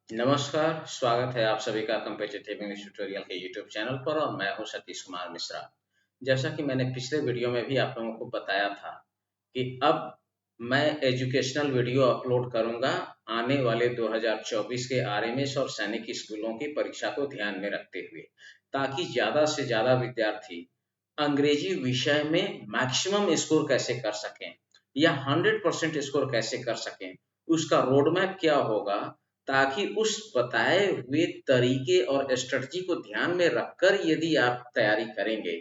नमस्कार, स्वागत है आप सभी का कॉम्पिटिटिव इंग्लिश ट्यूटोरियल के यूट्यूब चैनल पर और मैं हूं सतीश कुमार मिश्रा। जैसा कि मैंने पिछले वीडियो में भी आप लोगों को बताया था कि अब मैं एजुकेशनल वीडियो अपलोड करूंगा आने वाले 2024 के आरएमएस और सैनिक स्कूलों की परीक्षा को ध्यान में रखते हुए, ताकि ज़्यादा से ज़्यादा विद्यार्थी अंग्रेजी विषय में मैक्सिमम स्कोर कैसे कर सकें या 100% स्कोर कैसे कर सकें, उसका रोड मैप क्या होगा, ताकि उस बताए हुए तरीके और स्ट्रेटजी को ध्यान में रखकर यदि आप तैयारी करेंगे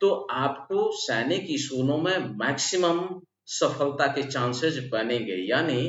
तो आपको सैनिक स्कूलों में मैक्सिमम सफलता के चांसेस बनेंगे। यानी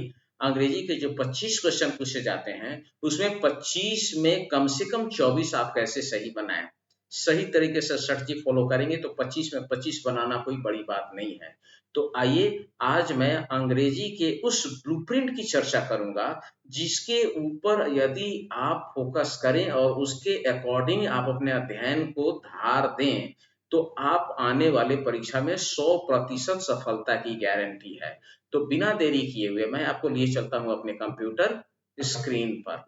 अंग्रेजी के जो 25 क्वेश्चन पूछे जाते हैं उसमें 25 में कम से कम 24 आप कैसे सही बनाएं। सही तरीके से स्ट्रेटजी फॉलो करेंगे तो 25 में 25 बनाना कोई बड़ी बात नहीं है। तो आइए आज मैं अंग्रेजी के उस ब्लूप्रिंट की चर्चा करूंगा जिसके ऊपर यदि आप फोकस करें और उसके अकॉर्डिंग आप अपने अध्ययन को धार दें तो आप आने वाले परीक्षा में 100% सफलता की गारंटी है। तो बिना देरी किए हुए मैं आपको लिए चलता हूं अपने कंप्यूटर स्क्रीन पर।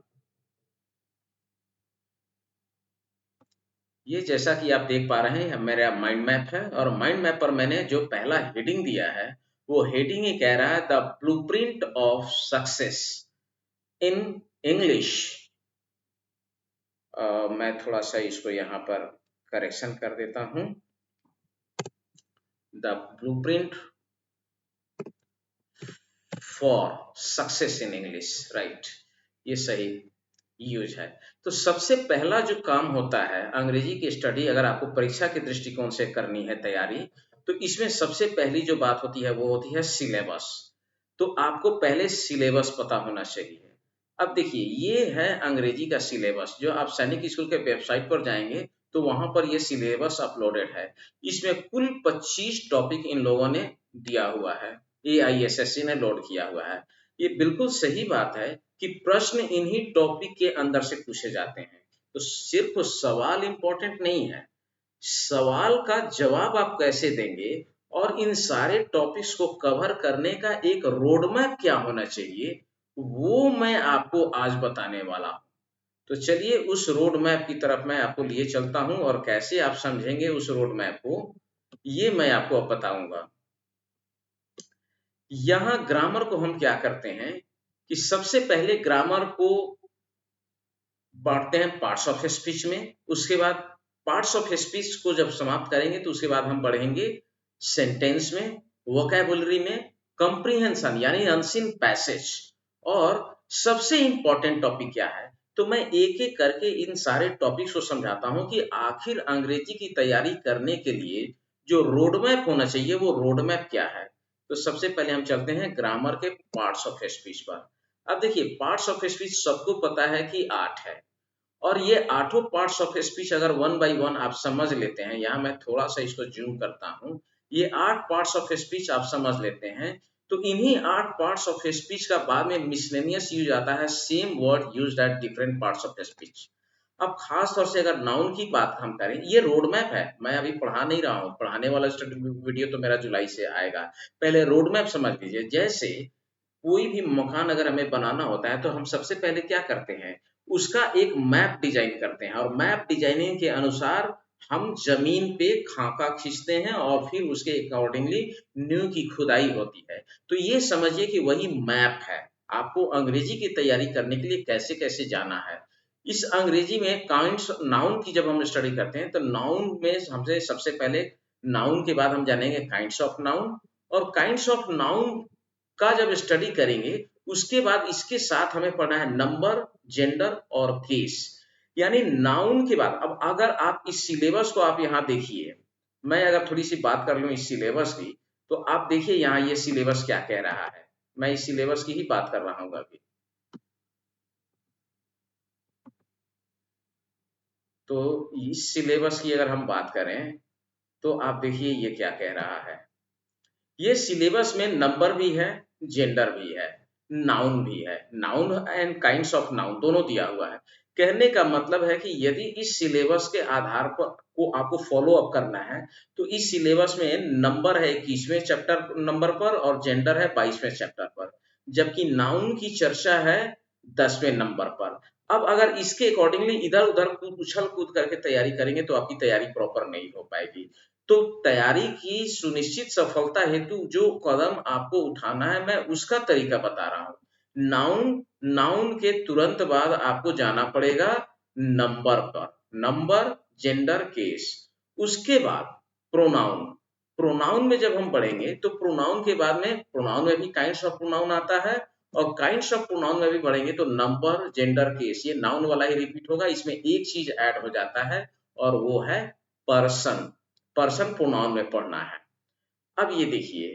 ये जैसा कि आप देख पा रहे हैं मेरा माइंड मैप है और माइंड मैप पर मैंने जो पहला हेडिंग दिया है वो हेडिंग ही कह रहा है the blueprint of success in English. मैं थोड़ा सा इसको यहाँ पर करेक्शन कर देता हूं। The blueprint for success in English, right, ये सही यूज है। तो सबसे पहला जो काम होता है अंग्रेजी की स्टडी अगर आपको परीक्षा के दृष्टिकोण से करनी है तैयारी, तो इसमें सबसे पहली जो बात होती है वो होती है सिलेबस। तो आपको पहले सिलेबस पता होना चाहिए। अब देखिए ये है अंग्रेजी का सिलेबस, जो आप सैनिक स्कूल के वेबसाइट पर जाएंगे तो वहां पर ये सिलेबस अपलोडेड है। इसमें कुल 25 टॉपिक इन लोगों ने दिया हुआ है, AISSC ने लोड किया हुआ है। ये बिल्कुल सही बात है कि प्रश्न इन्हीं टॉपिक के अंदर से पूछे जाते हैं। तो सिर्फ सवाल इंपॉर्टेंट नहीं है, सवाल का जवाब आप कैसे देंगे और इन सारे टॉपिक्स को कवर करने का एक रोड मैप क्या होना चाहिए वो मैं आपको आज बताने वाला हूं। तो चलिए उस रोड मैप की तरफ मैं आपको लिए चलता हूं और कैसे आप समझेंगे उस रोड मैप को ये मैं आपको अब बताऊंगा। यहाँ ग्रामर को हम क्या करते हैं कि सबसे पहले ग्रामर को बांटते हैं पार्ट्स ऑफ स्पीच में। उसके बाद पार्ट्स ऑफ स्पीच को जब समाप्त करेंगे तो उसके बाद हम बढ़ेंगे सेंटेंस में, वोकैबुलरी में, कंप्रीहेंशन यानी अनसीन पैसेज, और सबसे इंपॉर्टेंट टॉपिक क्या है। तो मैं एक एक करके इन सारे टॉपिक्स को समझाता हूं कि आखिर अंग्रेजी की तैयारी करने के लिए जो रोड मैप होना चाहिए वो रोड मैप क्या है। तो सबसे पहले हम चलते हैं ग्रामर के पार्ट्स ऑफ स्पीच पर। अब देखिए पार्ट्स ऑफ स्पीच सबको पता है कि 8 है और ये आठों पार्ट्स ऑफ स्पीच अगर वन बाय वन आप समझ लेते हैं, यहाँ मैं थोड़ा सा इसको जूम करता हूँ, ये 8 पार्ट्स ऑफ स्पीच आप समझ लेते हैं तो इन्हीं 8 पार्ट्स ऑफ स्पीच का बाद में मिसलेनियस यूज आता है, same word used at different parts of speech. अब खास तौर से अगर नाउन की बात हम करें, ये रोड मैप है, मैं अभी पढ़ा नहीं रहा हूँ, पढ़ाने वाला वीडियो तो मेरा जुलाई से आएगा। पहले रोड मैप समझ लीजिए। जैसे कोई भी मकान अगर हमें बनाना होता है तो हम सबसे पहले क्या करते हैं, उसका एक मैप डिजाइन करते हैं और मैप डिजाइनिंग के अनुसार हम जमीन पे खाका खींचते हैं और फिर उसके अकॉर्डिंगली नींव की खुदाई होती है। तो ये समझिए कि वही मैप है आपको अंग्रेजी की तैयारी करने के लिए कैसे कैसे जाना है। इस अंग्रेजी में काइंड्स नाउन की जब हम स्टडी करते हैं तो नाउन में हमसे सबसे पहले नाउन के बाद हम जानेंगे काइंड्स ऑफ नाउन, और काइंड्स ऑफ नाउन का जब स्टडी करेंगे उसके बाद इसके साथ हमें पढ़ना है नंबर, जेंडर और केस। यानी नाउन के बाद अब अगर आप इस सिलेबस को आप यहाँ देखिए, मैं अगर थोड़ी सी बात कर लूँ इस सिलेबस की, तो आप देखिए यहाँ ये सिलेबस क्या कह रहा है। मैं इस सिलेबस की ही बात कर रहा हूँ अभी। तो इस सिलेबस की अगर हम बात करें तो आप देखिए ये क्या कह रहा है। ये सिलेबस में नंबर भी है, जेंडर भी है, नाउन भी है, noun and kinds of noun दोनों दिया हुआ है। कहने का मतलब है कि यदि इस सिलेबस के आधार पर को आपको फॉलो अप करना है तो इस सिलेबस में नंबर है 21वें चैप्टर नंबर पर और जेंडर है 22वें चैप्टर पर, जबकि नाउन की चर्चा है 10वें नंबर पर। अब अगर इसके अकॉर्डिंगली इधर उधर उछल कूद करके तैयारी करेंगे तो आपकी तैयारी प्रॉपर नहीं हो पाएगी। तो तैयारी की सुनिश्चित सफलता हेतु जो कदम आपको उठाना है, मैं उसका तरीका बता रहा हूँ। नाउन नाउन के तुरंत बाद आपको जाना पड़ेगा नंबर पर, नंबर, जेंडर, केस। उसके बाद प्रोनाउन। प्रोनाउन में जब हम बढ़ेंगे तो प्रोनाउन के बाद में, प्रोनाउन में भी काइंड्स ऑफ प्रोनाउन आता है, और काइंड्स ऑफ प्रोनाउन में भी बढ़ेंगे तो नंबर, जेंडर, केस, ये नाउन वाला ही रिपीट होगा। इसमें एक चीज ऐड हो जाता है और वो है पर्सन। पर्सन प्रोनाउन में पढ़ना है। अब ये देखिए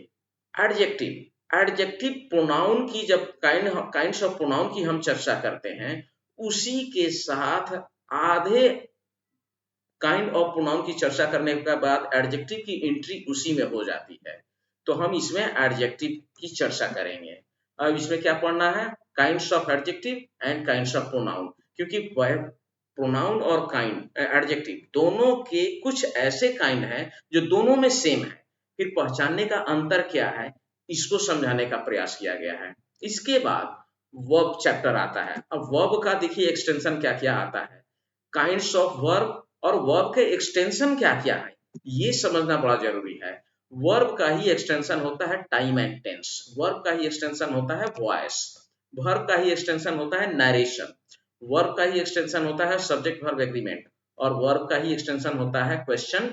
एडजेक्टिव। एडजेक्टिव प्रोनाउन की जब काइंड्स ऑफ प्रोनाउन की हम चर्चा करते हैं, उसी के साथ आधे काइंड ऑफ प्रोनाउन की चर्चा करने के बाद एडजेक्टिव की एंट्री उसी में हो जाती है। तो हम इसमें एडजेक्टिव की चर्चा करेंगे। अब इसमें क्या पढ़ना है? Kinds of adjective and kinds of pronoun. क्योंकि प्रोनाउन और काइंड एडजेक्टिव दोनों के कुछ ऐसे काइंड हैं जो दोनों में सेम है, फिर पहचानने का अंतर क्या है इसको समझाने का प्रयास किया गया है। इसके बाद वर्ब चैप्टर आता है। अब वर्ब का देखिए एक्सटेंशन क्या क्या आता है, काइंड्स ऑफ वर्ब, और वर्ब के एक्सटेंशन क्या क्या है ये समझना बड़ा जरूरी है। वर्ब का ही एक्सटेंशन होता है टाइम एंड टेंस, वर्ब का ही एक्सटेंशन होता है वॉइस, वर्ब का ही एक्सटेंशन होता है नरेशन, वर्ब का ही एक्सटेंशन होता है सब्जेक्ट वर्ब एग्रीमेंट, और वर्ब का ही एक्सटेंशन होता है क्वेश्चन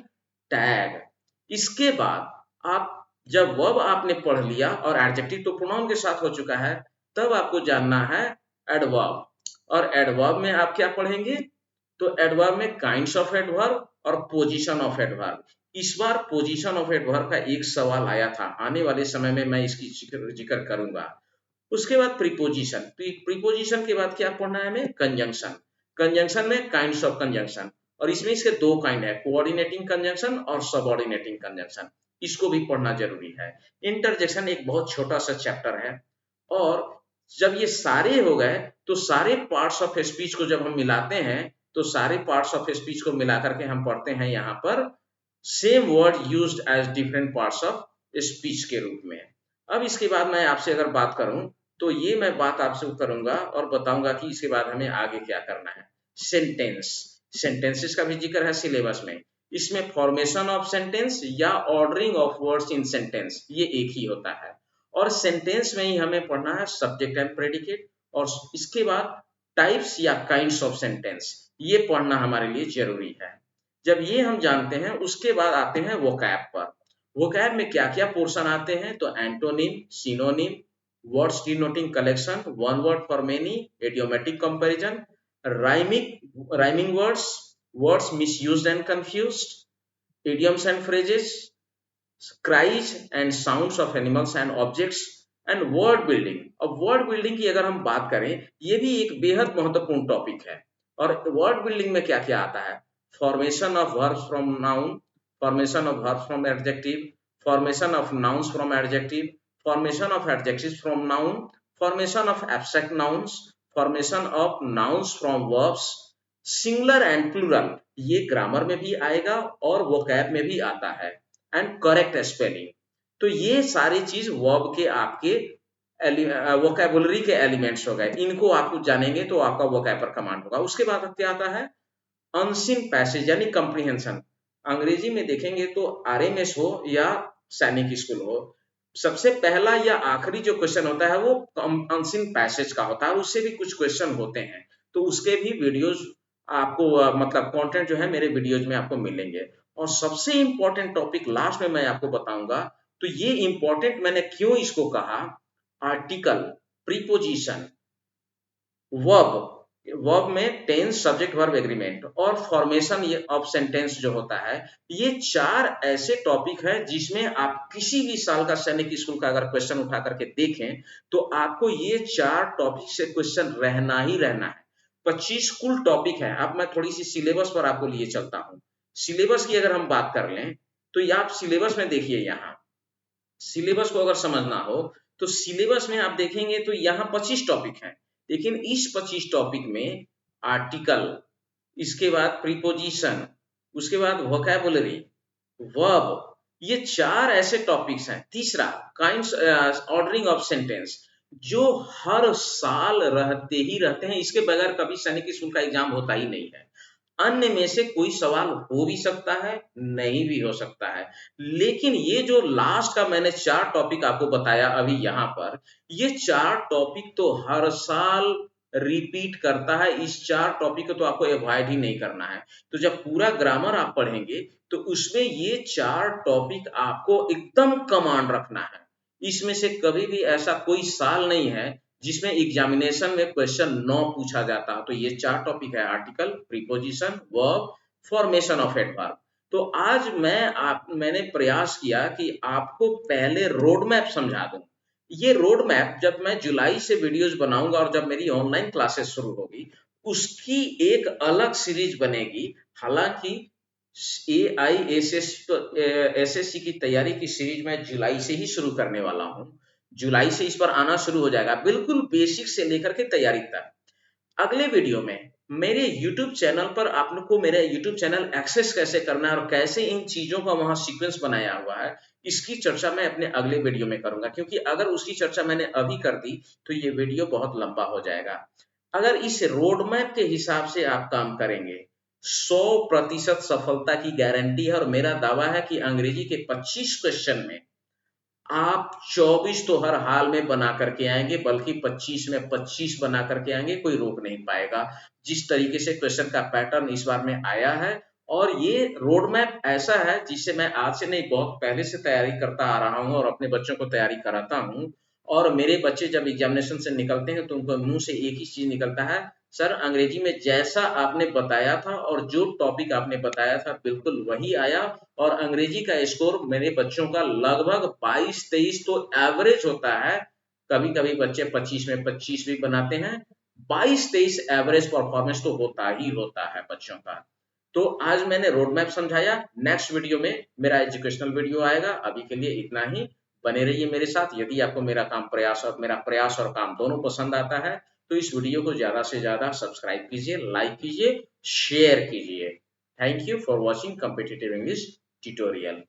टैग। इसके बाद आप जब वर्ब आपने पढ़ लिया और एडजेक्टिव तो प्रोनाउन के साथ हो चुका है, तब आपको जानना है एडवर्ब। और एडवर्ब में आप क्या पढ़ेंगे? तो एडवर्ब में काइंड्स ऑफ एडवर्ब और पोजीशन ऑफ एडवर्ब। इस बार पोजीशन ऑफ एडवर्ब का एक सवाल आया था, आने वाले समय में मैं इसकी जिक्र करूंगा। उसके बाद प्रीपोजिशन। प्रीपोजिशन के बाद क्या पढ़ना है हमें? कंजंक्शन। कंजंक्शन में काइंड्स ऑफ कंजंक्शन, और इसमें इसके दो काइंड है, कोऑर्डिनेटिंग कंजंक्शन और सबऑर्डिनेटिंग कंजंक्शन। इसको भी पढ़ना जरूरी है। इंटरजेक्शन एक बहुत छोटा सा चैप्टर है, और जब ये सारे हो गए तो सारे पार्ट्स ऑफ स्पीच को जब हम मिलाते हैं तो सारे पार्ट्स ऑफ स्पीच को मिला करके हम पढ़ते हैं यहाँ पर same word used as different parts of speech के रूप में। अब इसके बाद मैं आपसे अगर बात करूं तो ये मैं बात आपसे करूंगा और बताऊंगा कि इसके बाद हमें आगे क्या करना है। सेंटेंस। सेंटेंसेस का भी जिक्र है सिलेबस में। इसमें फॉर्मेशन ऑफ सेंटेंस या ordering of words in sentence, ये एक ही होता है। और सेंटेंस में ही हमें पढ़ना है सब्जेक्ट एंड प्रेडिकेट, और इसके बाद टाइप्स या काइंड्स ऑफ सेंटेंस, ये पढ़ना हमारे लिए जरूरी है। जब ये हम जानते हैं उसके बाद आते हैं वोकैब पर। वोकैब में क्या क्या पोर्शन आते हैं? तो antonym, synonym, words denoting collection, one word for many, idiomatic comparison, rhyming words, words misused and confused, idioms and phrases, cries and sounds of animals and objects, and word building. अब word building की अगर हम बात करें, ये भी एक बेहद महत्वपूर्ण टॉपिक है। और वर्ड बिल्डिंग में क्या क्या आता है? Formation of verbs from noun, formation of verbs from adjective, formation of nouns from adjective, formation of adjectives from noun, formation of abstract nouns, formation of nouns from verbs, singular and plural, ये grammar में भी आएगा और vocab में भी आता है, and correct spelling. तो ये सारी चीज वर्ब के आपके वोकैबुलरी के एलिमेंट्स हो गए, इनको आप जानेंगे तो आपका वोकैब पर कमांड होगा। उसके बाद क्या आता है? अनसीन पैसेज यानी कंप्रीहेंशन। अंग्रेजी में देखेंगे तो आरएमएस हो या सैनिक स्कूल हो, सबसे पहला या आखिरी जो क्वेश्चन होता है वो अनसीन पैसेज का होता है, उससे भी कुछ क्वेश्चन होते हैं, तो उसके भी वीडियोज आपको मतलब कंटेंट जो है मेरे वीडियोज में आपको मिलेंगे। और सबसे इंपॉर्टेंट टॉपिक लास्ट में मैं आपको बताऊंगा, तो ये इंपॉर्टेंट मैंने क्यों इसको कहा, आर्टिकल, प्रीपोजिशन, वर्ब, वर्ब में टेंस, सब्जेक्ट वर्ब एग्रीमेंट, और फॉर्मेशन ऑफ सेंटेंस जो होता है, ये चार ऐसे टॉपिक है जिसमें आप किसी भी साल का सैनिक स्कूल का अगर क्वेश्चन उठा करके देखें तो आपको ये चार टॉपिक से क्वेश्चन रहना ही रहना है। 25 कुल टॉपिक है। अब मैं थोड़ी सी सिलेबस पर आपको लिए चलता हूँ। सिलेबस की अगर हम बात कर लें तो ये आप सिलेबस में देखिए, यहाँ सिलेबस को अगर समझना हो तो सिलेबस में आप देखेंगे तो यहाँ 25 टॉपिक हैं, लेकिन इस 25 टॉपिक में आर्टिकल, इसके बाद प्रीपोजिशन, उसके बाद वोकैबुलरी, वर्ब, ये चार ऐसे टॉपिक्स हैं। तीसरा काइंड्स, ऑर्डरिंग ऑफ सेंटेंस, जो हर साल रहते ही रहते हैं, इसके बगैर कभी सैनिक स्कूल का एग्जाम होता ही नहीं है। अन्य में से कोई सवाल हो भी सकता है, नहीं भी हो सकता है। लेकिन ये जो लास्ट का मैंने 4 टॉपिक आपको बताया अभी यहाँ पर, ये 4 टॉपिक तो हर साल रिपीट करता है। इस 4 टॉपिक को तो आपको अवॉइड ही नहीं करना है। तो जब पूरा ग्रामर आप पढ़ेंगे, तो उसमें ये 4 टॉपिक आपको एकदम कमांड रखना है। इसमें से कभी भी ऐसा कोई साल नहीं है जिसमें एग्जामिनेशन में क्वेश्चन 9 पूछा जाता है। तो ये 4 टॉपिक है: article, preposition, verb, formation of adverb. तो आज मैंने प्रयास किया कि आपको पहले रोड मैप समझा दूं। ये रोड मैप जब मैं जुलाई से वीडियोस बनाऊंगा और जब मेरी ऑनलाइन क्लासेस शुरू होगी, उसकी एक अलग सीरीज बनेगी। हालांकि एसएससी की तैयारी की सीरीज मैं जुलाई से ही शुरू करने वाला हूं। जुलाई से इस पर आना शुरू हो जाएगा, बिल्कुल बेसिक से लेकर के तैयारी तक। अगले वीडियो में मेरे YouTube चैनल पर आप लोग को मेरा YouTube चैनल एक्सेस कैसे करना है और कैसे इन चीजों का वहां सीक्वेंस बनाया हुआ है, इसकी चर्चा मैं अपने अगले वीडियो में करूंगा। क्योंकि अगर उसकी चर्चा मैंने अभी कर दी तो ये वीडियो बहुत लंबा हो जाएगा। अगर इस रोड मैप के हिसाब से आप काम करेंगे, 100% सफलता की गारंटी है। और मेरा दावा है कि अंग्रेजी के 25 क्वेश्चन में आप 24 तो हर हाल में बना करके आएंगे, बल्कि 25 में 25 बना करके आएंगे, कोई रोक नहीं पाएगा। जिस तरीके से क्वेश्चन का पैटर्न इस बार में आया है, और ये रोड मैप ऐसा है जिससे मैं आज से नहीं, बहुत पहले से तैयारी करता आ रहा हूँ और अपने बच्चों को तैयारी कराता हूँ। और मेरे बच्चे जब एग्जामिनेशन से निकलते हैं तो उनको मुंह से एक ही चीज निकलता है: सर, अंग्रेजी में जैसा आपने बताया था और जो टॉपिक आपने बताया था बिल्कुल वही आया। और अंग्रेजी का स्कोर मेरे बच्चों का लगभग 22-23 तो एवरेज होता है। कभी कभी बच्चे 25 में 25 भी बनाते हैं। 22-23 एवरेज परफॉर्मेंस तो होता ही होता है बच्चों का। तो आज मैंने रोड मैप समझाया। नेक्स्ट वीडियो में मेरा एजुकेशनल वीडियो आएगा। अभी के लिए इतना ही। बने रहिए मेरे साथ। यदि आपको मेरा प्रयास और काम दोनों पसंद आता है, तो इस वीडियो को ज्यादा से ज्यादा सब्सक्राइब कीजिए, लाइक कीजिए, शेयर कीजिए। Thank you for watching competitive English tutorial.